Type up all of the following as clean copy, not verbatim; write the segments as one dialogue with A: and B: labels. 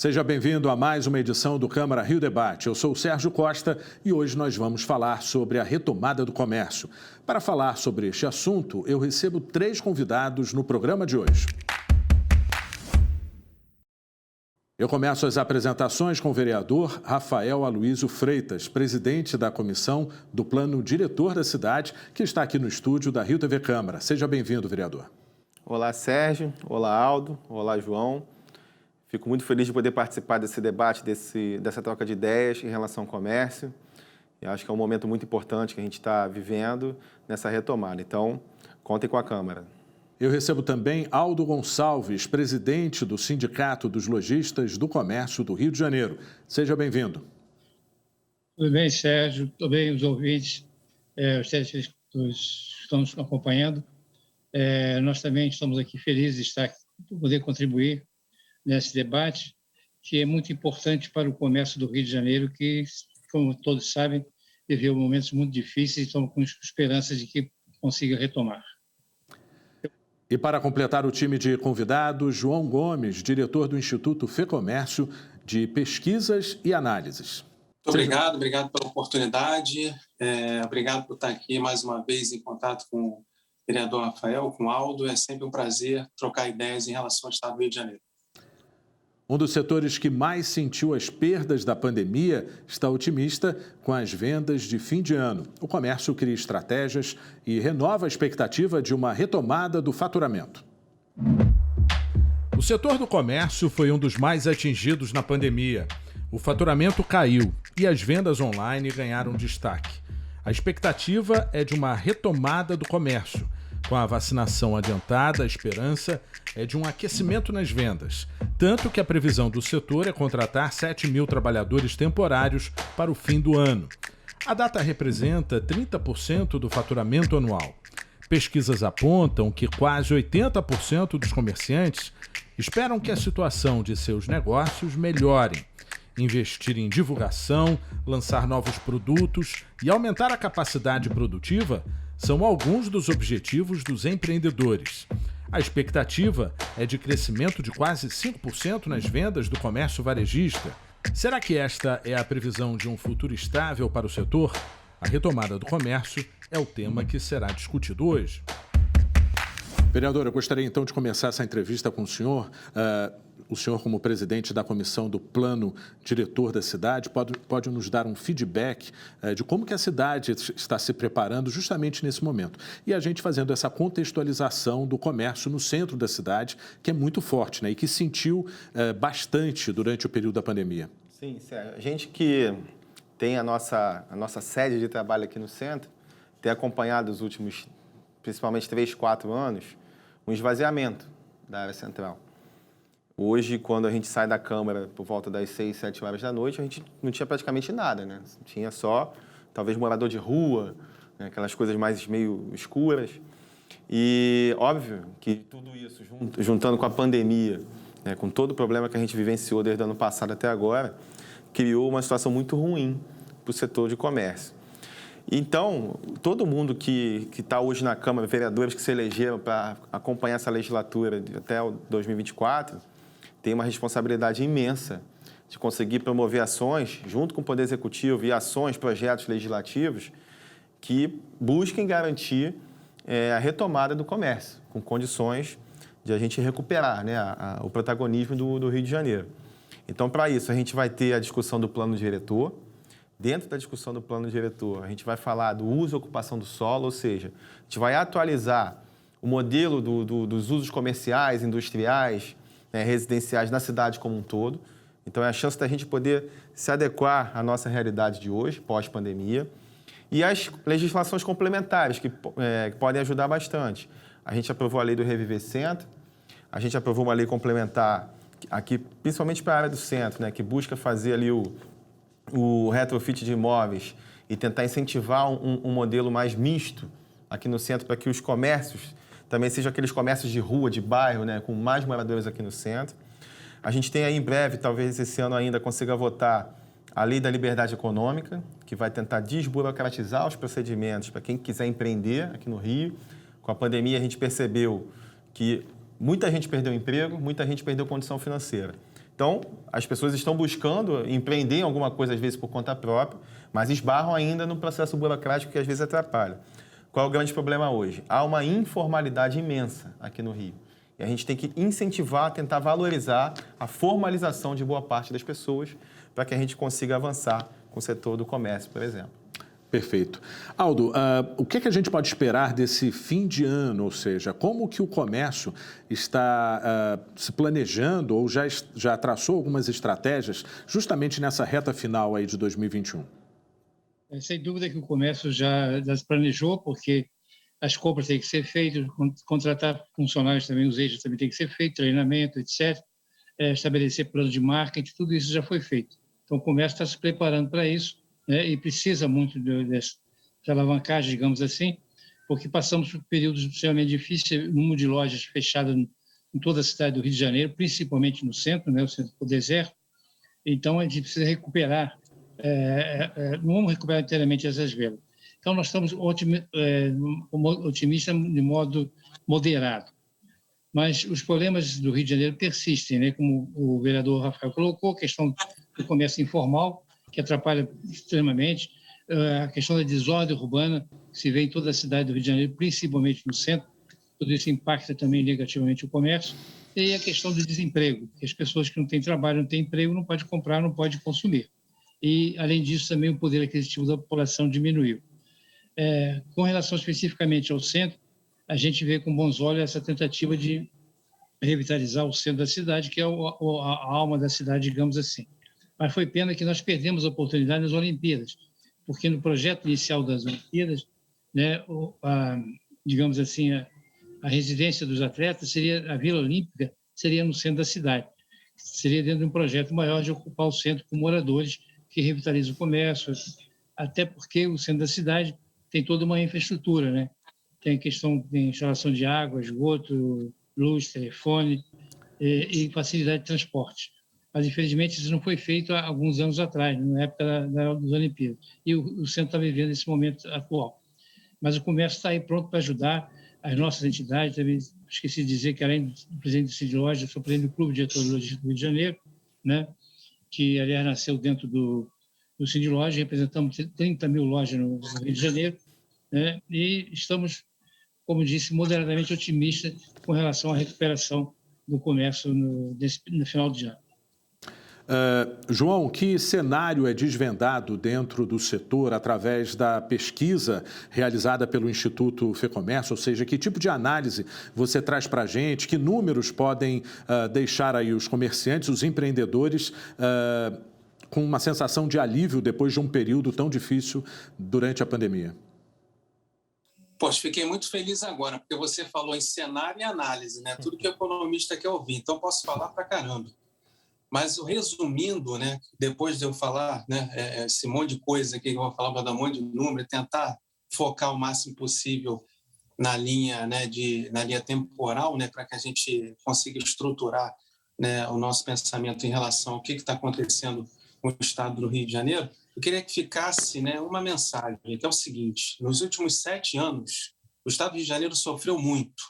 A: Seja bem-vindo a mais uma edição do Câmara Rio Debate. Eu sou o Sérgio Costa e hoje nós vamos falar sobre a retomada do comércio. Para falar sobre este assunto, eu recebo 3 convidados no programa de hoje. Eu começo as apresentações com o vereador Rafael Aloysio Freitas, presidente da comissão do Plano Diretor da cidade, que está aqui no estúdio da Rio TV Câmara. Seja bem-vindo, vereador.
B: Olá, Sérgio. Olá, Aldo. Olá, João. Fico muito feliz de poder participar desse debate, dessa troca de ideias em relação ao comércio. Eu acho que é um momento muito importante que a gente está vivendo nessa retomada. Então, contem com a Câmara.
A: Eu recebo também Aldo Gonçalves, presidente do Sindicato dos Lojistas do Comércio do Rio de Janeiro. Seja bem-vindo.
C: Tudo bem, Sérgio? Tudo bem, os ouvintes, os técnicos que estão nos acompanhando. Nós também estamos aqui felizes de estar aqui, poder contribuir nesse debate, que é muito importante para o comércio do Rio de Janeiro, que, como todos sabem, viveu momentos muito difíceis e estamos com esperança de que consiga retomar.
A: E para completar o time de convidados, João Gomes, diretor do Instituto FEComércio de Pesquisas e Análises.
D: Muito obrigado pela oportunidade, obrigado por estar aqui mais uma vez em contato com o vereador Rafael, com o Aldo. É sempre um prazer trocar ideias em relação ao Estado do Rio de Janeiro.
A: Um dos setores que mais sentiu as perdas da pandemia está otimista com as vendas de fim de ano. O comércio cria estratégias e renova a expectativa de uma retomada do faturamento. O setor do comércio foi um dos mais atingidos na pandemia. O faturamento caiu e as vendas online ganharam destaque. A expectativa é de uma retomada do comércio. Com a vacinação adiantada, a esperança é de um aquecimento nas vendas, tanto que a previsão do setor é contratar 7 mil trabalhadores temporários para o fim do ano. A data representa 30% do faturamento anual. Pesquisas apontam que quase 80% dos comerciantes esperam que a situação de seus negócios melhore. Investir em divulgação, lançar novos produtos e aumentar a capacidade produtiva são alguns dos objetivos dos empreendedores. A expectativa é de crescimento de quase 5% nas vendas do comércio varejista. Será que esta é a previsão de um futuro estável para o setor? A retomada do comércio é o tema que será discutido hoje. Vereador, eu gostaria então de começar essa entrevista com o senhor. O senhor, como presidente da comissão do Plano Diretor da cidade, pode nos dar um feedback de como que a cidade está se preparando justamente nesse momento. E a gente fazendo essa contextualização do comércio no centro da cidade, que é muito forte, né? E que sentiu bastante durante o período da pandemia.
B: Sim, Sérgio. A gente que tem a nossa sede de trabalho aqui no centro, tem acompanhado os últimos, principalmente 3, 4 anos, um esvaziamento da área central. Hoje, quando a gente sai da Câmara por volta das 6, 7 horas da noite, a gente não tinha praticamente nada, né? Tinha só, talvez, morador de rua, né? Aquelas coisas mais meio escuras. E, óbvio, que tudo isso, juntando com a pandemia, né? Com todo o problema que a gente vivenciou desde o ano passado até agora, criou uma situação muito ruim para o setor de comércio. Então, todo mundo que está hoje na Câmara, vereadores que se elegeram para acompanhar essa legislatura até o 2024, tem uma responsabilidade imensa de conseguir promover ações, junto com o Poder Executivo, e ações, projetos legislativos que busquem garantir a retomada do comércio, com condições de a gente recuperar, né, o protagonismo do Rio de Janeiro. Então, para isso, a gente vai ter a discussão do plano diretor. Dentro da discussão do plano diretor, a gente vai falar do uso e ocupação do solo, ou seja, a gente vai atualizar o modelo dos usos comerciais, industriais, né, residenciais na cidade como um todo. Então, é a chance da gente poder se adequar à nossa realidade de hoje, pós-pandemia. E as legislações complementares, que podem ajudar bastante. A gente aprovou a lei do Reviver Centro, a gente aprovou uma lei complementar aqui, principalmente para a área do centro, né, que busca fazer ali o retrofit de imóveis e tentar incentivar um modelo mais misto aqui no centro para que os comércios também sejam aqueles comércios de rua, de bairro, né, com mais moradores aqui no centro. A gente tem aí em breve, talvez esse ano ainda, consiga votar a Lei da Liberdade Econômica, que vai tentar desburocratizar os procedimentos para quem quiser empreender aqui no Rio. Com a pandemia, a gente percebeu que muita gente perdeu emprego, muita gente perdeu condição financeira. Então, as pessoas estão buscando empreender em alguma coisa, às vezes, por conta própria, mas esbarram ainda no processo burocrático que, às vezes, atrapalha. Qual é o grande problema hoje? Há uma informalidade imensa aqui no Rio. E a gente tem que incentivar, tentar valorizar a formalização de boa parte das pessoas para que a gente consiga avançar com o setor do comércio, por exemplo.
A: Perfeito. Aldo, o que a gente pode esperar desse fim de ano? Ou seja, como que o comércio está se planejando ou já traçou algumas estratégias justamente nessa reta final aí de 2021?
C: Sem dúvida que o comércio já se planejou, porque as compras têm que ser feitas, contratar funcionários também, os eixos também tem que ser feito, treinamento, etc., estabelecer plano de marketing, tudo isso já foi feito. Então, o comércio está se preparando para isso, né, e precisa muito dessa alavancagem, digamos assim, porque passamos por períodos extremamente difíceis, número de lojas fechadas em toda a cidade do Rio de Janeiro, principalmente no centro, né, o centro do deserto. Então, a gente precisa recuperar, não vamos recuperar inteiramente essas vendas. Então, nós estamos otimistas de modo moderado. Mas os problemas do Rio de Janeiro persistem, né? Como o vereador Rafael colocou, a questão do comércio informal, que atrapalha extremamente, a questão da desordem urbana, que se vê em toda a cidade do Rio de Janeiro, principalmente no centro, tudo isso impacta também negativamente o comércio, e a questão do desemprego, que as pessoas que não têm trabalho, não têm emprego, não podem comprar, não podem consumir. E, além disso, também o poder aquisitivo da população diminuiu. Com relação especificamente ao centro, a gente vê com bons olhos essa tentativa de revitalizar o centro da cidade, que é a alma da cidade, digamos assim. Mas foi pena que nós perdemos a oportunidade nas Olimpíadas, porque no projeto inicial das Olimpíadas, né, digamos assim, a residência dos atletas seria, a Vila Olímpica seria no centro da cidade. Seria dentro de um projeto maior de ocupar o centro com moradores que revitaliza o comércio, até porque o centro da cidade tem toda uma infraestrutura, né? Tem questão de instalação de água, esgoto, luz, telefone e facilidade de transporte. Mas, infelizmente, isso não foi feito há alguns anos atrás, na época das Olimpíadas. E o centro está vivendo esse momento atual. Mas o comércio está aí pronto para ajudar as nossas entidades. Também esqueci de dizer que, além do presidente do Cid Loja, sou presidente do Clube de Diretor Logístico do Rio de Janeiro, né? Que, aliás, nasceu dentro do Cid Loja, representamos 30 mil lojas no Rio de Janeiro, né? E estamos, como disse, moderadamente otimistas com relação à recuperação do comércio no final de ano.
A: João, que cenário é desvendado dentro do setor através da pesquisa realizada pelo Instituto FEComércio? Ou seja, que tipo de análise você traz para a gente? Que números podem deixar aí os comerciantes, os empreendedores, com uma sensação de alívio depois de um período tão difícil durante a pandemia?
D: Poxa, fiquei muito feliz agora, porque você falou em cenário e análise, né? Tudo que o economista quer ouvir, então posso falar para caramba. Mas, resumindo, né, depois de eu falar, né, esse monte de coisa aqui que eu vou falar, para dar um monte de número, tentar focar o máximo possível na linha, né, na linha temporal, né, para que a gente consiga estruturar, né, o nosso pensamento em relação ao que está acontecendo com o estado do Rio de Janeiro. Eu queria que ficasse, né, uma mensagem, que é o seguinte: nos últimos 7 anos, o estado do Rio de Janeiro sofreu muito,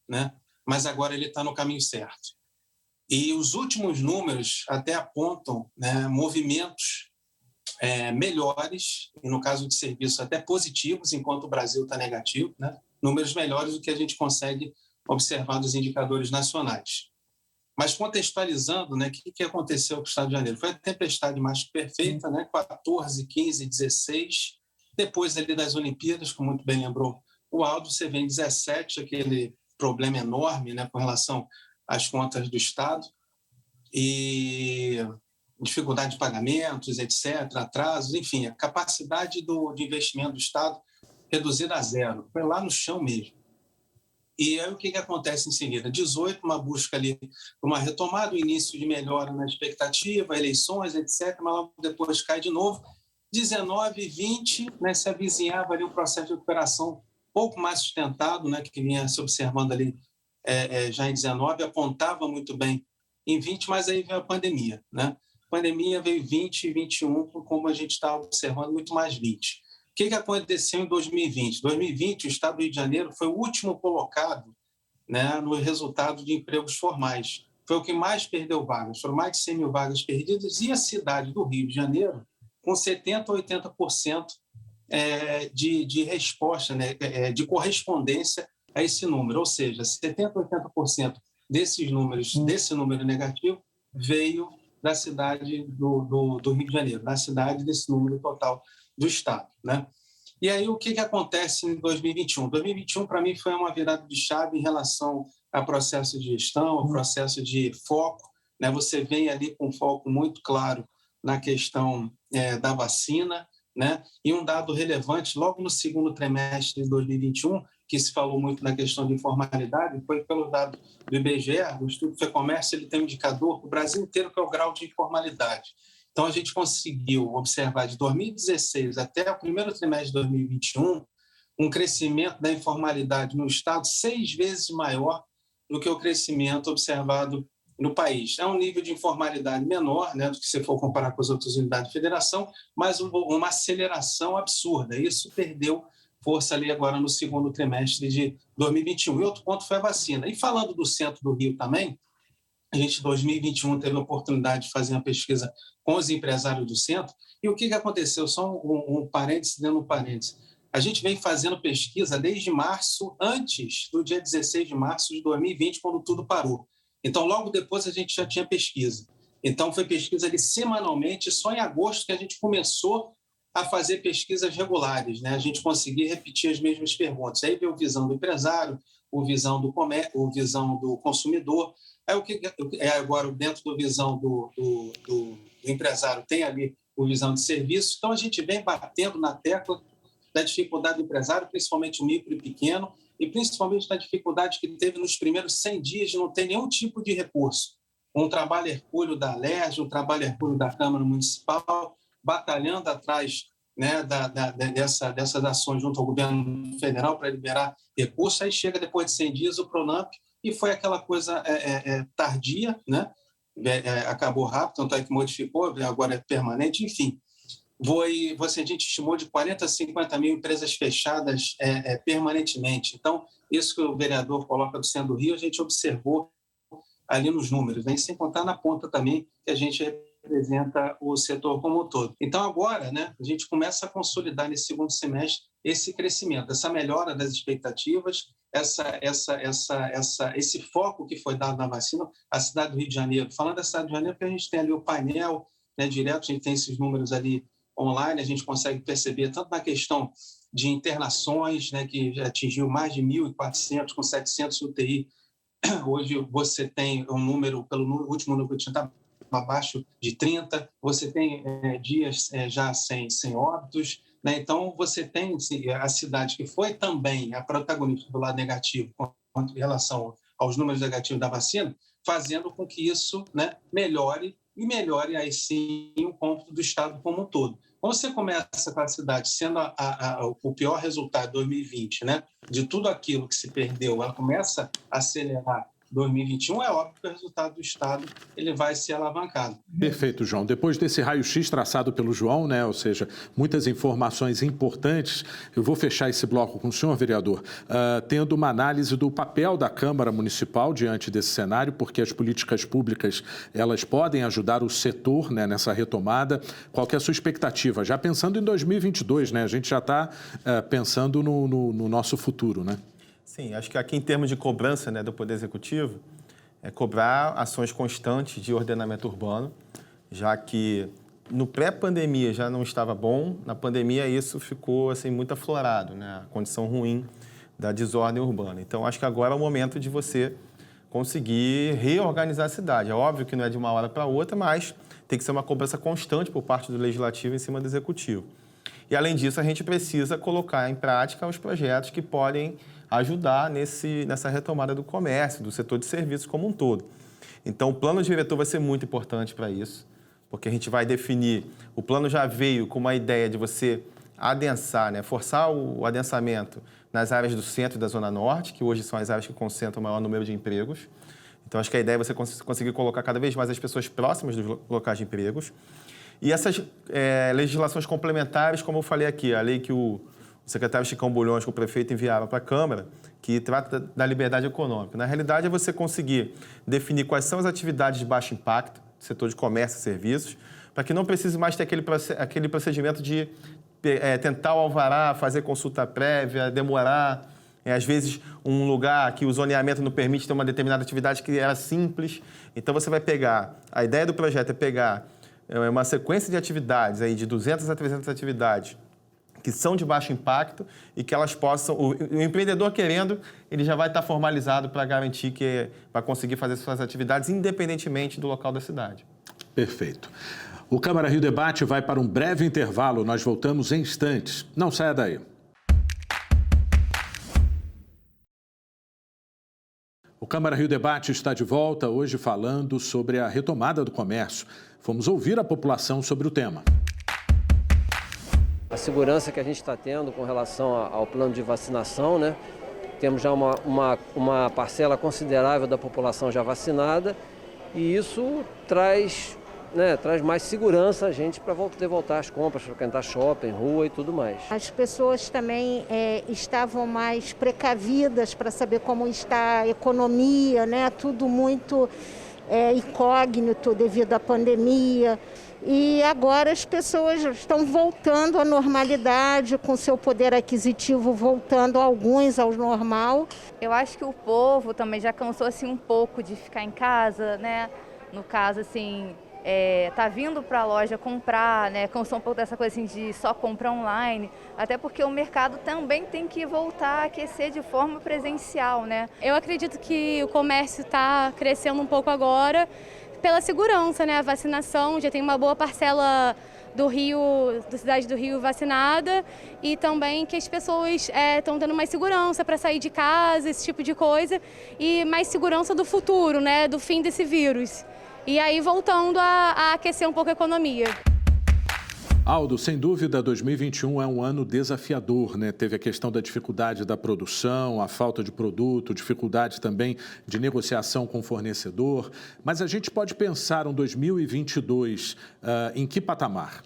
D: né, mas agora ele está no caminho certo. E os últimos números até apontam, né, movimentos melhores, e no caso de serviços até positivos, enquanto o Brasil está negativo, né, números melhores do que a gente consegue observar dos indicadores nacionais. Mas contextualizando, né, o que aconteceu com o Estado de Janeiro? Foi a tempestade mais que perfeita, né, 14, 15, 16, depois ali das Olimpíadas, como muito bem lembrou o Aldo, você vê em 17 aquele problema enorme, né, com relação às contas do Estado, e dificuldade de pagamentos, etc., atrasos, enfim, a capacidade de investimento do Estado reduzida a zero, foi lá no chão mesmo. E aí o que acontece em seguida? 18, uma busca ali, uma retomada, o início de melhora na expectativa, eleições, etc., mas logo depois cai de novo. 19 e 20, né, se avizinhava ali um processo de recuperação pouco mais sustentado, né, que vinha se observando ali já em 19, apontava muito bem em 20, mas aí veio a pandemia, né? A pandemia veio 20 e 21, como a gente está observando, muito mais 20. O que aconteceu em 2020? Em 2020, o Estado do Rio de Janeiro foi o último colocado, né, no resultado de empregos formais. foi o que mais perdeu vagas, foram mais de 100 mil vagas perdidas, e a cidade do Rio de Janeiro, com 70% a 80% de resposta, né, de correspondência a esse número, ou seja, 70% a 80% desses números, desse número negativo, veio da cidade do Rio de Janeiro, da cidade desse número total do Estado, né? E aí, o que acontece em 2021? 2021, para mim, foi uma virada de chave em relação ao processo de gestão, ao processo de foco, né? Você vem ali com um foco muito claro na questão da vacina, né? E um dado relevante, logo no segundo trimestre de 2021, que se falou muito na questão de informalidade, foi pelo dado do IBGE, o Instituto FEComércio, ele tem um indicador para o Brasil inteiro, que é o grau de informalidade. Então, a gente conseguiu observar de 2016 até o primeiro trimestre de 2021 um crescimento da informalidade no Estado 6 vezes maior do que o crescimento observado no país. É um nível de informalidade menor, né, do que se for comparar com as outras unidades de federação, mas uma aceleração absurda. Isso perdeu força ali agora no segundo trimestre de 2021. E outro ponto foi a vacina. E falando do centro do Rio também, a gente, em 2021, teve a oportunidade de fazer uma pesquisa com os empresários do centro. E o que aconteceu? Só um parênteses dentro do parênteses. A gente vem fazendo pesquisa desde março, antes do dia 16 de março de 2020, quando tudo parou. Então, logo depois, a gente já tinha pesquisa. Então, foi pesquisa ali semanalmente. Só em agosto que a gente começou a fazer pesquisas regulares, né? A gente conseguia repetir as mesmas perguntas. Aí veio a visão do empresário, a visão do comércio, a visão do consumidor. Aí, o que agora, dentro da visão do empresário, tem ali a visão de serviço. Então, a gente vem batendo na tecla da dificuldade do empresário, principalmente o micro e pequeno, e principalmente da dificuldade que teve nos primeiros 100 dias de não ter nenhum tipo de recurso. Um trabalho hercúleo da Alerj, um trabalho hercúleo da Câmara Municipal, batalhando atrás, né, dessas ações junto ao governo federal para liberar recursos. Aí chega, depois de 100 dias, o Pronamp, e foi aquela coisa tardia, né? Acabou rápido, tanto é que modificou, agora é permanente, enfim. A gente estimou de 40 a 50 mil empresas fechadas permanentemente. Então, isso que o vereador coloca do centro do Rio, a gente observou ali nos números, né? E sem contar na ponta também, que a gente representa o setor como um todo. Então, agora, né, a gente começa a consolidar nesse segundo semestre esse crescimento, essa melhora das expectativas, esse foco que foi dado na vacina, a cidade do Rio de Janeiro. Falando da cidade do Rio de Janeiro, porque a gente tem ali o painel, né, direto, a gente tem esses números ali online, a gente consegue perceber tanto na questão de internações, né, que já atingiu mais de 1.400, com 700 UTI. Hoje você tem um número, pelo último número que eu tinha, está abaixo de 30, você tem dias já sem óbitos, né? Então você tem a cidade que foi também a protagonista do lado negativo em relação aos números negativos da vacina, fazendo com que isso, né, melhore aí sim o cômputo do Estado como um todo. Quando você começa com a cidade sendo o pior resultado de 2020, né, de tudo aquilo que se perdeu, ela começa a acelerar 2021, é óbvio que o resultado do Estado ele vai ser alavancado.
A: Perfeito, João. Depois desse raio-x traçado pelo João, né, ou seja, muitas informações importantes, eu vou fechar esse bloco com o senhor, vereador, tendo uma análise do papel da Câmara Municipal diante desse cenário, porque as políticas públicas elas podem ajudar o setor, né, nessa retomada. Qual que é a sua expectativa? Já pensando em 2022, né? A gente já está pensando no nosso futuro, né?
B: Sim, acho que aqui em termos de cobrança, né, do Poder Executivo, é cobrar ações constantes de ordenamento urbano, já que no pré-pandemia já não estava bom, na pandemia isso ficou assim, muito aflorado, né, a condição ruim da desordem urbana. Então, acho que agora é o momento de você conseguir reorganizar a cidade. É óbvio que não é de uma hora para outra, mas tem que ser uma cobrança constante por parte do Legislativo em cima do Executivo. E, além disso, a gente precisa colocar em prática os projetos que podem ajudar nessa retomada do comércio, do setor de serviços como um todo. Então, o plano diretor vai ser muito importante para isso, porque a gente vai definir... O plano já veio com uma ideia de você adensar, né, forçar o adensamento nas áreas do centro e da zona norte, que hoje são as áreas que concentram o maior número de empregos. Então, acho que a ideia é você conseguir colocar cada vez mais as pessoas próximas dos locais de empregos. E essas legislações complementares, como eu falei aqui, a lei que o o secretário Chicão Bulhões, que o prefeito enviava para a Câmara, que trata da liberdade econômica. Na realidade, é você conseguir definir quais são as atividades de baixo impacto, setor de comércio e serviços, para que não precise mais ter aquele procedimento de tentar o alvará, fazer consulta prévia, demorar. Às vezes, um lugar que o zoneamento não permite ter uma determinada atividade que era simples. Então, você vai pegar... A ideia do projeto é pegar uma sequência de atividades, aí, de 200 a 300 atividades, que são de baixo impacto e que elas possam... O empreendedor querendo, ele já vai estar formalizado para garantir que vai conseguir fazer suas atividades independentemente do local da cidade.
A: Perfeito. O Câmara Rio Debate vai para um breve intervalo. Nós voltamos em instantes. Não saia daí. O Câmara Rio Debate está de volta, hoje falando sobre a retomada do comércio. Vamos ouvir a população sobre o tema.
E: A segurança que a gente está tendo com relação ao plano de vacinação, né? Temos já uma parcela considerável da população já vacinada e isso traz mais segurança a gente para poder voltar às compras, frequentar shopping, rua e tudo mais.
F: As pessoas também estavam mais precavidas para saber como está a economia, né? Tudo muito incógnito devido à pandemia. E agora as pessoas estão voltando à normalidade, com seu poder aquisitivo voltando, alguns ao normal.
G: Eu acho que o povo também já cansou assim, um pouco de ficar em casa, né? No caso, assim... tá vindo para a loja comprar, né? Cansou um pouco dessa coisa assim de só comprar online, até porque o mercado também tem que voltar a aquecer de forma presencial, né?
H: Eu acredito que o comércio está crescendo um pouco agora pela segurança, né? A vacinação, já tem uma boa parcela do Rio, da cidade do Rio vacinada e também que as pessoas estão tendo mais segurança para sair de casa, esse tipo de coisa, e mais segurança do futuro, né? Do fim desse vírus. E aí voltando a aquecer um pouco a economia.
A: Aldo, sem dúvida, 2021 é um ano desafiador, né? Teve a questão da dificuldade da produção, a falta de produto, dificuldade também de negociação com o fornecedor. Mas a gente pode pensar um 2022 em que patamar?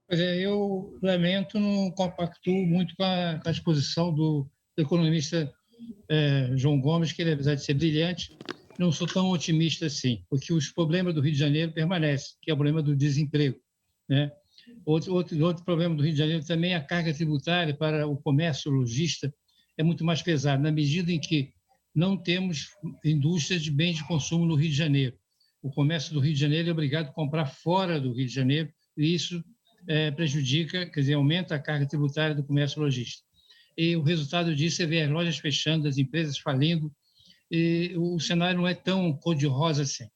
C: Pois é, eu lamento, não compactuo muito com a exposição do economista João Gomes, que ele, apesar de ser brilhante, não sou tão otimista assim, porque os problemas do Rio de Janeiro permanecem, que é o problema do desemprego, né? Outro problema do Rio de Janeiro também é a carga tributária para o comércio lojista é muito mais pesada, na medida em que não temos indústrias de bens de consumo no Rio de Janeiro. O comércio do Rio de Janeiro é obrigado a comprar fora do Rio de Janeiro e isso prejudica, quer dizer, aumenta a carga tributária do comércio lojista. E o resultado disso é ver as lojas fechando, as empresas falindo, e o cenário não é tão cor-de-rosa assim.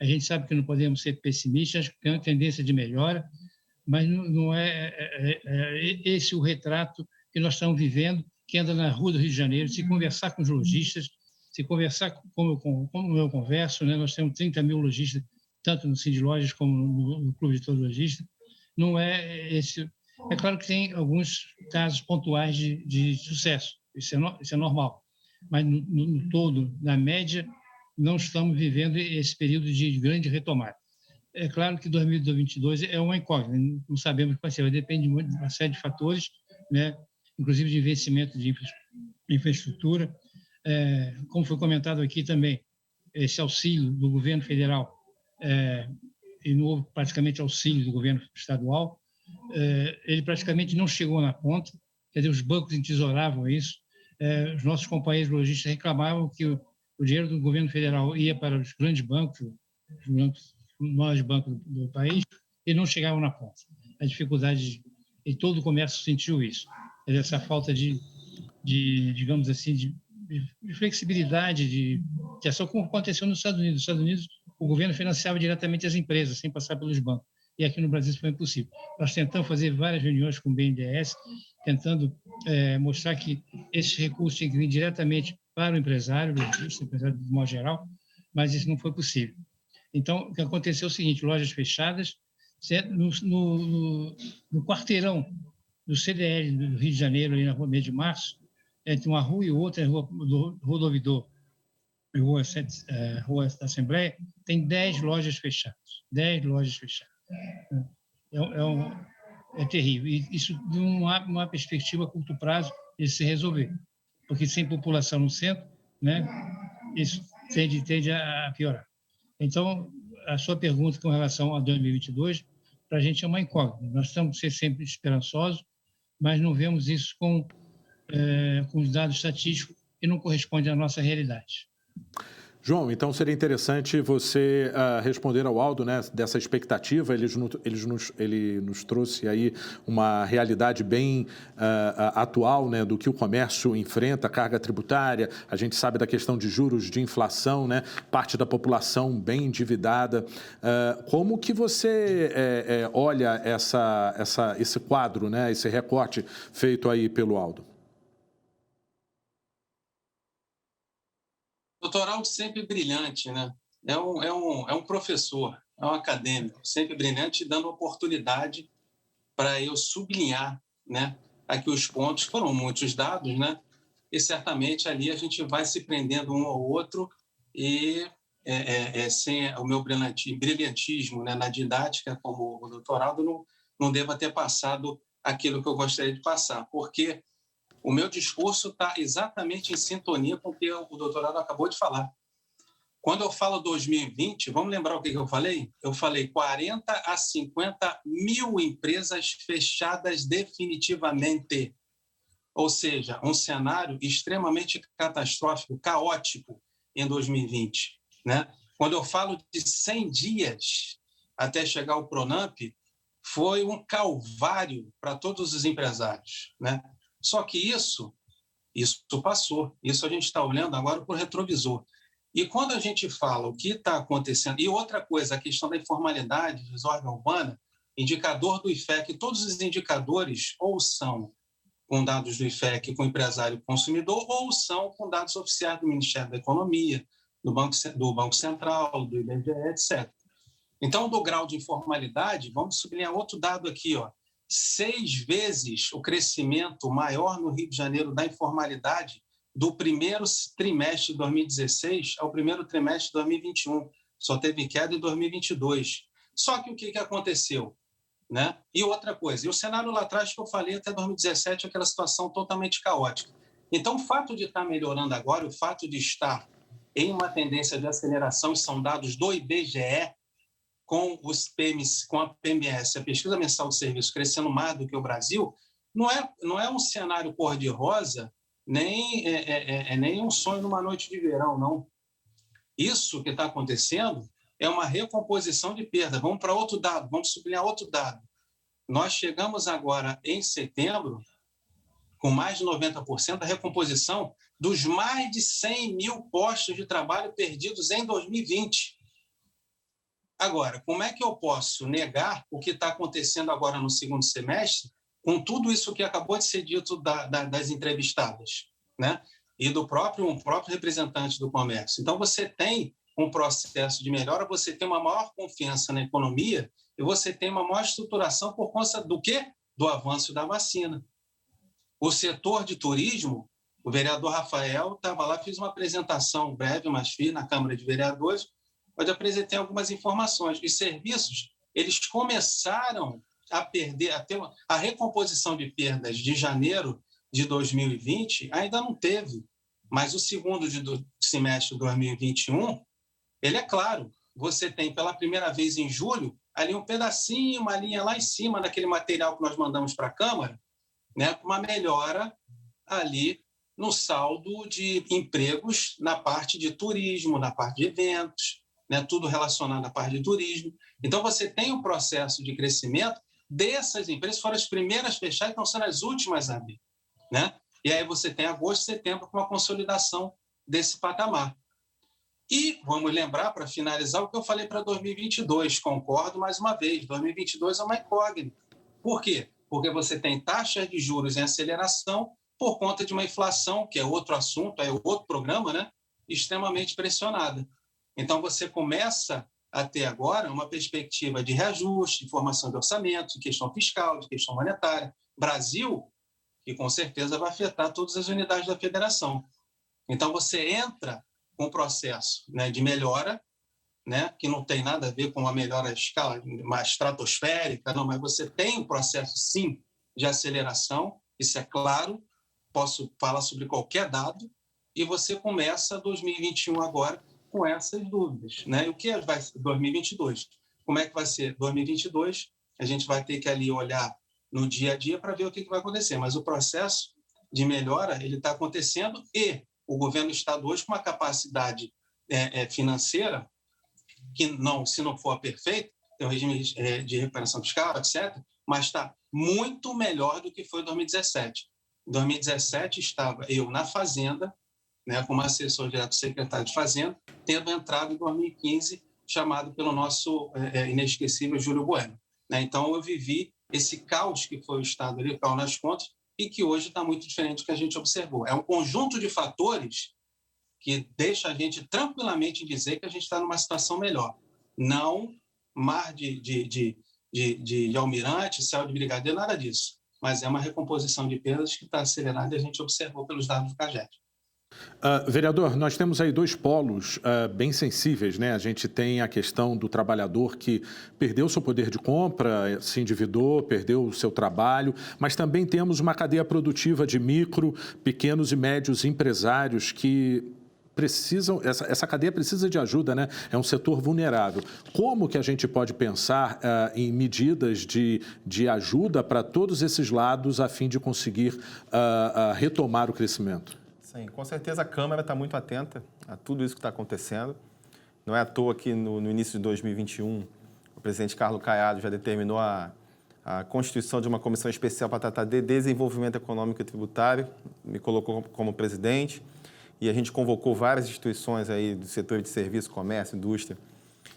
C: A gente sabe que não podemos ser pessimistas, que tem uma tendência de melhora, mas não é esse o retrato que nós estamos vivendo, que anda na rua do Rio de Janeiro, se conversar com os lojistas, se conversar como eu converso, né? Nós temos 30 mil lojistas, tanto no Cindy Lojas como no Clube de Todo Lojista, não é esse... É claro que tem alguns casos pontuais de sucesso, isso é normal. Mas no todo, na média, não estamos vivendo esse período de grande retomada. É claro que 2022 é uma incógnita, não sabemos o que vai ser, depende muito de uma série de fatores, né? Inclusive de investimento de infraestrutura. Como foi comentado aqui também, esse auxílio do governo federal e não houve praticamente auxílio do governo estadual, ele praticamente não chegou na ponta, quer dizer, os bancos entesouravam isso. Os nossos companheiros lojistas reclamavam que o dinheiro do governo federal ia para os grandes bancos, os maiores bancos do país, e não chegavam na ponta. A dificuldade, e todo o comércio sentiu isso, essa falta de digamos assim, de flexibilidade, de ação, como aconteceu nos Estados Unidos. Nos Estados Unidos, o governo financiava diretamente as empresas, sem passar pelos bancos. E aqui no Brasil isso foi impossível. Nós tentamos fazer várias reuniões com o BNDES, tentando mostrar que esses recursos têm que vir diretamente para o empresário, o empresário de modo geral, mas isso não foi possível. Então, o que aconteceu é o seguinte, lojas fechadas, no quarteirão do CDL do Rio de Janeiro, ali na Rua 1 de Março, entre uma rua e outra, a Rua do Ouvidor, Rua da Assembleia, tem 10 lojas fechadas. 10 lojas fechadas. é terrível. E isso não há uma perspectiva a curto prazo de se resolver, porque sem população no centro, né, isso tende a piorar. Então, a sua pergunta com relação a 2022, para a gente é uma incógnita. Nós estamos sempre esperançosos, mas não vemos isso com os dados estatísticos que não correspondem à nossa realidade.
A: João, então seria interessante você responder ao Aldo, né, dessa expectativa. Ele nos trouxe aí uma realidade bem atual, né, do que o comércio enfrenta, carga tributária. A gente sabe da questão de juros, de inflação, né, parte da população bem endividada. Como que você olha esse quadro, né, esse recorte feito aí pelo Aldo?
D: Doutor Aldo sempre brilhante, né? É um professor, é um acadêmico, sempre brilhante, dando oportunidade para eu sublinhar, né, aqui os pontos. Foram muitos dados, né? E certamente ali a gente vai se prendendo um ao outro e sem o meu brilhantismo, né, na didática, como o doutor Aldo, não deva ter passado aquilo que eu gostaria de passar, porque o meu discurso está exatamente em sintonia com o que o doutorado acabou de falar. Quando eu falo 2020, vamos lembrar o que eu falei? Eu falei 40 a 50 mil empresas fechadas definitivamente. Ou seja, um cenário extremamente catastrófico, caótico em 2020. Né? Quando eu falo de 100 dias até chegar ao Pronamp, foi um calvário para todos os empresários. Né? Só que isso passou. Isso a gente está olhando agora por retrovisor. E quando a gente fala o que está acontecendo... E outra coisa, a questão da informalidade, desordem urbana, indicador do IFEC, todos os indicadores ou são com dados do IFEC, com empresário e consumidor, ou são com dados oficiais do Ministério da Economia, do Banco Central, do IBGE, etc. Então, do grau de informalidade, vamos sublinhar outro dado aqui, ó. 6 vezes o crescimento maior no Rio de Janeiro da informalidade do primeiro trimestre de 2016 ao primeiro trimestre de 2021. Só teve queda em 2022. Só que o que aconteceu? Né? E outra coisa, e o cenário lá atrás que eu falei até 2017, aquela situação totalmente caótica. Então, o fato de estar melhorando agora, o fato de estar em uma tendência de aceleração, e são dados do IBGE, com a PMS, a Pesquisa Mensal de Serviços, crescendo mais do que o Brasil, não é um cenário cor-de-rosa, nem um sonho numa noite de verão, não. Isso que está acontecendo é uma recomposição de perda. Vamos para outro dado, vamos sublinhar outro dado. Nós chegamos agora, em setembro, com mais de 90% da recomposição dos mais de 100 mil postos de trabalho perdidos em 2020. Agora, como é que eu posso negar o que está acontecendo agora no segundo semestre com tudo isso que acabou de ser dito das entrevistadas, né? E do próprio representante do comércio? Então, você tem um processo de melhora, você tem uma maior confiança na economia e você tem uma maior estruturação por conta do quê? Do avanço da vacina. O setor de turismo, o vereador Rafael estava lá, fiz uma apresentação breve, mas fiz na Câmara de Vereadores, onde apresentei algumas informações. Os serviços, eles começaram a perder, a recomposição de perdas de janeiro de 2020 ainda não teve, mas o segundo semestre de 2021, ele é claro, você tem pela primeira vez em julho, ali um pedacinho, uma linha lá em cima daquele material que nós mandamos para a Câmara, né, uma melhora ali no saldo de empregos na parte de turismo, na parte de eventos, né, tudo relacionado à parte de turismo. Então, você tem um processo de crescimento dessas empresas, foram as primeiras a fechar e estão sendo as últimas a abrir. Né? E aí você tem agosto e setembro com uma consolidação desse patamar. E vamos lembrar, para finalizar, o que eu falei para 2022, concordo mais uma vez, 2022 é uma incógnita. Por quê? Porque você tem taxas de juros em aceleração por conta de uma inflação, que é outro assunto, é outro programa, né? Extremamente pressionada. Então, você começa a ter agora uma perspectiva de reajuste, de formação de orçamento, de questão fiscal, de questão monetária. Brasil, que com certeza vai afetar todas as unidades da federação. Então, você entra com um processo, né, de melhora né, que não tem nada a ver com uma melhora escala mais estratosférica, não, mas você tem um processo, sim, de aceleração, isso é claro, posso falar sobre qualquer dado, e você começa 2021 agora com essas dúvidas, né? E o que vai ser 2022? Como é que vai ser 2022? A gente vai ter que ali olhar no dia a dia para ver o que vai acontecer, mas o processo de melhora ele está acontecendo e o governo do estado hoje com uma capacidade financeira que não, se não for perfeito, tem um regime de recuperação fiscal, etc., mas está muito melhor do que foi em 2017. Em 2017 estava eu na Fazenda, né, como assessor direto do secretário de Fazenda, tendo entrado em 2015, chamado pelo nosso inesquecível Júlio Bueno. Né? Então, eu vivi esse caos que foi o Estado ali, o caos nas contas, e que hoje está muito diferente do que a gente observou. É um conjunto de fatores que deixa a gente tranquilamente dizer que a gente está numa situação melhor. Não mar de almirante, céu de brigadeiro, nada disso. Mas é uma recomposição de perdas que está acelerada e a gente observou pelos dados do CAGED.
A: Vereador, nós temos aí dois polos bem sensíveis, né? A gente tem a questão do trabalhador que perdeu seu poder de compra, se endividou, perdeu o seu trabalho, mas também temos uma cadeia produtiva de micro, pequenos e médios empresários que precisam, essa cadeia precisa de ajuda, né? É um setor vulnerável. Como que a gente pode pensar em medidas de ajuda para todos esses lados a fim de conseguir retomar o crescimento?
B: Sim, com certeza a Câmara está muito atenta a tudo isso que está acontecendo. Não é à toa que no início de 2021 o presidente Carlos Caiado já determinou a constituição de uma comissão especial para tratar de desenvolvimento econômico e tributário, me colocou como presidente, e a gente convocou várias instituições aí do setor de serviço, comércio, indústria,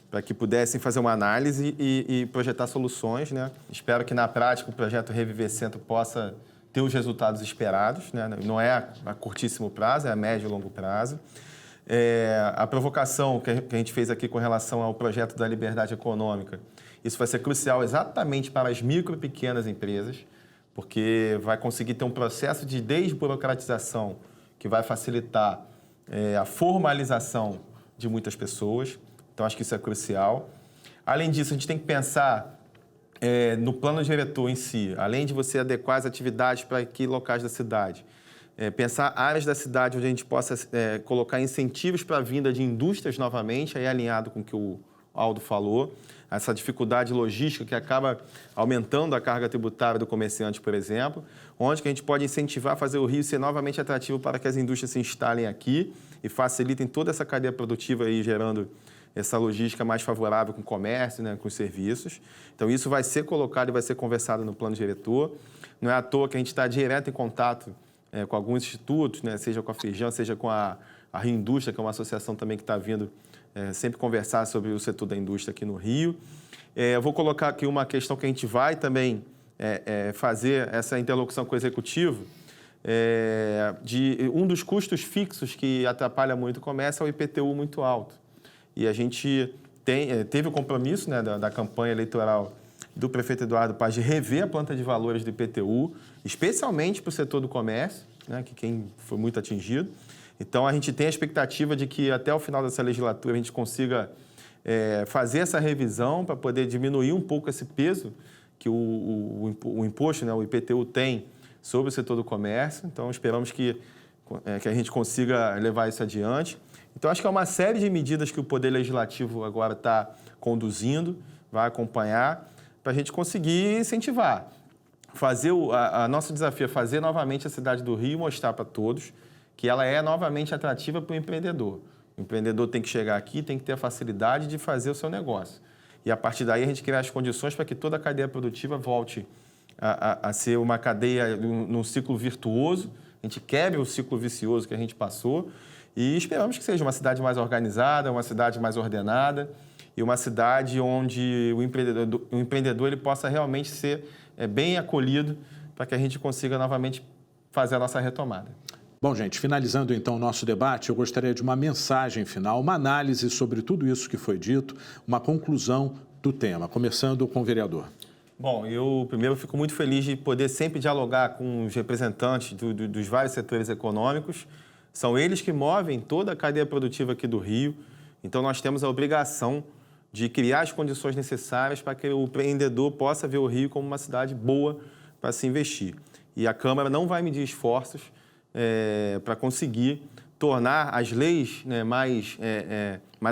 B: para que pudessem fazer uma análise e projetar soluções, né? Espero que na prática o projeto Reviver Centro possa ter os resultados esperados, né? Não é a curtíssimo prazo, é a médio e longo prazo. A provocação que a gente fez aqui com relação ao projeto da liberdade econômica, isso vai ser crucial exatamente para as micro e pequenas empresas, porque vai conseguir ter um processo de desburocratização que vai facilitar a formalização de muitas pessoas. Então, acho que isso é crucial. Além disso, a gente tem que pensar no plano diretor em si, além de você adequar as atividades para que locais da cidade, pensar áreas da cidade onde a gente possa colocar incentivos para a vinda de indústrias novamente, aí alinhado com o que o Aldo falou, essa dificuldade logística que acaba aumentando a carga tributária do comerciante, por exemplo, onde que a gente pode incentivar a fazer o Rio ser novamente atrativo para que as indústrias se instalem aqui e facilitem toda essa cadeia produtiva aí, gerando essa logística mais favorável com o comércio, né, com os serviços. Então, isso vai ser colocado e vai ser conversado no plano diretor. Não é à toa que a gente está direto em contato com alguns institutos, né, seja com a Feijão, seja com a Rio Indústria, que é uma associação também que está vindo sempre conversar sobre o setor da indústria aqui no Rio. Eu vou colocar aqui uma questão que a gente vai também fazer essa interlocução com o Executivo, de um dos custos fixos que atrapalha muito o comércio é o IPTU muito alto. E a gente teve o compromisso, né, da campanha eleitoral do prefeito Eduardo Paz de rever a planta de valores do IPTU, especialmente para o setor do comércio, né, que quem foi muito atingido. Então, a gente tem a expectativa de que até o final dessa legislatura a gente consiga fazer essa revisão para poder diminuir um pouco esse peso que o imposto, né, o IPTU, tem sobre o setor do comércio. Então, esperamos que a gente consiga levar isso adiante. Então, acho que é uma série de medidas que o Poder Legislativo agora está conduzindo, vai acompanhar, para a gente conseguir incentivar. Nosso desafio é fazer novamente a cidade do Rio mostrar para todos que ela é novamente atrativa para o empreendedor. O empreendedor tem que chegar aqui, tem que ter a facilidade de fazer o seu negócio. E, a partir daí, a gente criar as condições para que toda a cadeia produtiva volte a ser uma cadeia num ciclo virtuoso, a gente quebre o ciclo vicioso que a gente passou e esperamos que seja uma cidade mais organizada, uma cidade mais ordenada e uma cidade onde o empreendedor ele possa realmente ser bem acolhido para que a gente consiga novamente fazer a nossa retomada.
A: Bom, gente, finalizando então o nosso debate, eu gostaria de uma mensagem final, uma análise sobre tudo isso que foi dito, uma conclusão do tema, começando com o vereador.
B: Bom, eu primeiro fico muito feliz de poder sempre dialogar com os representantes dos vários setores econômicos. São eles que movem toda a cadeia produtiva aqui do Rio. Então, nós temos a obrigação de criar as condições necessárias para que o empreendedor possa ver o Rio como uma cidade boa para se investir. E a Câmara não vai medir esforços para conseguir tornar as leis, né, mais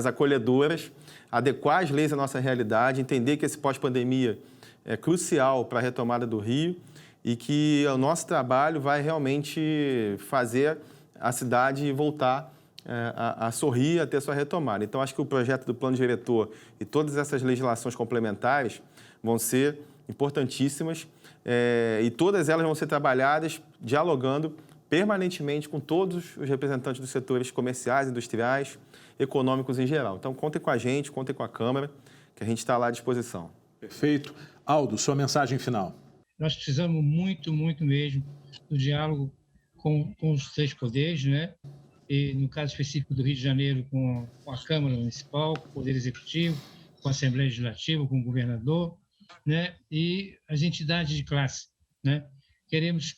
B: acolhedoras, adequar as leis à nossa realidade, entender que esse pós-pandemia é crucial para a retomada do Rio e que o nosso trabalho vai realmente fazer a cidade voltar a sorrir, a ter sua retomada. Então, acho que o projeto do Plano Diretor e todas essas legislações complementares vão ser importantíssimas e todas elas vão ser trabalhadas dialogando permanentemente com todos os representantes dos setores comerciais, industriais, econômicos em geral. Então, contem com a gente, contem com a Câmara, que a gente está lá à disposição.
A: Perfeito. Aldo, sua mensagem final.
C: Nós precisamos muito, muito mesmo do diálogo com os três poderes, né? E, no caso específico do Rio de Janeiro, com a Câmara Municipal, com o Poder Executivo, com a Assembleia Legislativa, com o governador, né? E as entidades de classe, né? Queremos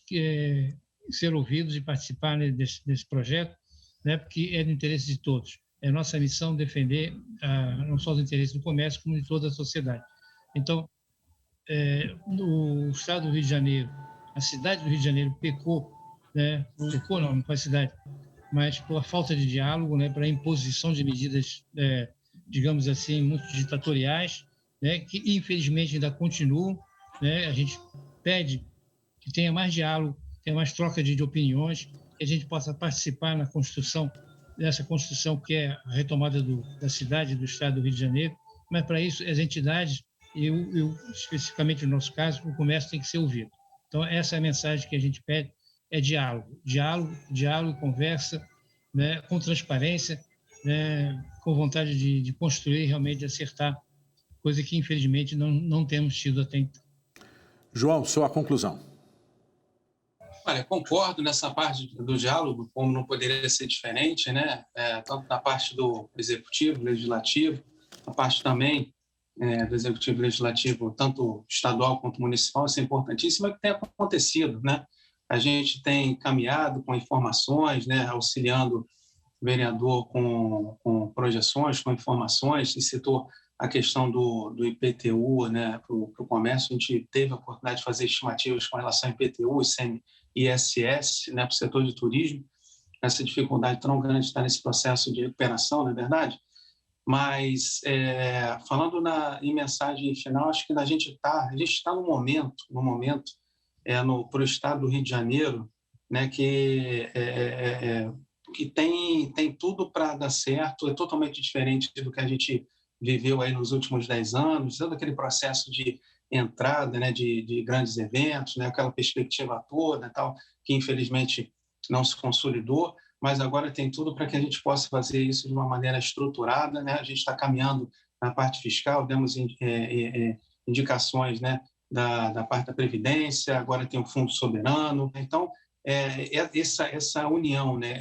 C: ser ouvidos e participar desse projeto, né? Porque é do interesse de todos. É nossa missão defender não só os interesses do comércio, como de toda a sociedade. Então, o Estado do Rio de Janeiro, a cidade do Rio de Janeiro pecou, né? Pecou não foi a cidade, mas por falta de diálogo, né? Para a imposição de medidas, digamos assim, muito ditatoriais, né? Que infelizmente ainda continuam, né? A gente pede que tenha mais diálogo, tenha mais troca de opiniões, que a gente possa participar na construção, nessa construção que é a retomada da cidade, do Estado do Rio de Janeiro, mas para isso as entidades, e especificamente no nosso caso, o comércio tem que ser ouvido. Então, essa é a mensagem que a gente pede, é diálogo, conversa, né, com transparência, né, com vontade de construir, realmente de acertar, coisa que, infelizmente, não temos tido até então.
A: João, sua conclusão.
D: Olha, concordo nessa parte do diálogo, como não poderia ser diferente, né? Tanto na parte do Executivo, Legislativo, a parte também do Executivo Legislativo, tanto estadual quanto municipal, isso é importantíssimo, é o que tem acontecido, né? A gente tem caminhado com informações, né, auxiliando o vereador com projeções, com informações, e citou a questão do IPTU, né, para o comércio. A gente teve a oportunidade de fazer estimativas com relação ao IPTU e ISS, né, para o setor de turismo, essa dificuldade tão grande de estar nesse processo de recuperação, não é verdade? Mas, falando em mensagem final, acho que a gente está no momento para o Estado do Rio de Janeiro, né, que tem tudo para dar certo, é totalmente diferente do que a gente viveu aí nos últimos 10 anos, todo aquele processo de entrada, né, de grandes eventos, né, aquela perspectiva toda, tal, que infelizmente não se consolidou, mas agora tem tudo para que a gente possa fazer isso de uma maneira estruturada, né? A gente está caminhando na parte fiscal, demos indicações, né, da parte da Previdência, agora tem o Fundo Soberano. Então, essa união, né,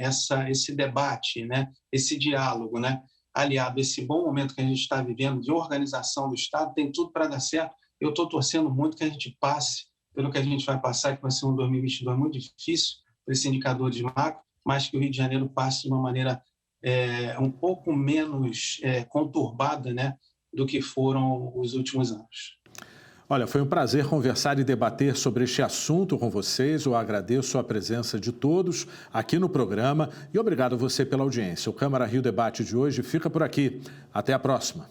D: esse debate, né, esse diálogo, né, aliado a esse bom momento que a gente está vivendo de organização do Estado, tem tudo para dar certo. Eu estou torcendo muito que a gente passe pelo que a gente vai passar, que vai ser um 2022 muito difícil para esse indicador de macro, mas que o Rio de Janeiro passe de uma maneira um pouco menos conturbada, né, do que foram os últimos anos.
A: Olha, foi um prazer conversar e debater sobre este assunto com vocês. Eu agradeço a presença de todos aqui no programa e obrigado a você pela audiência. O Câmara Rio Debate de hoje fica por aqui. Até a próxima.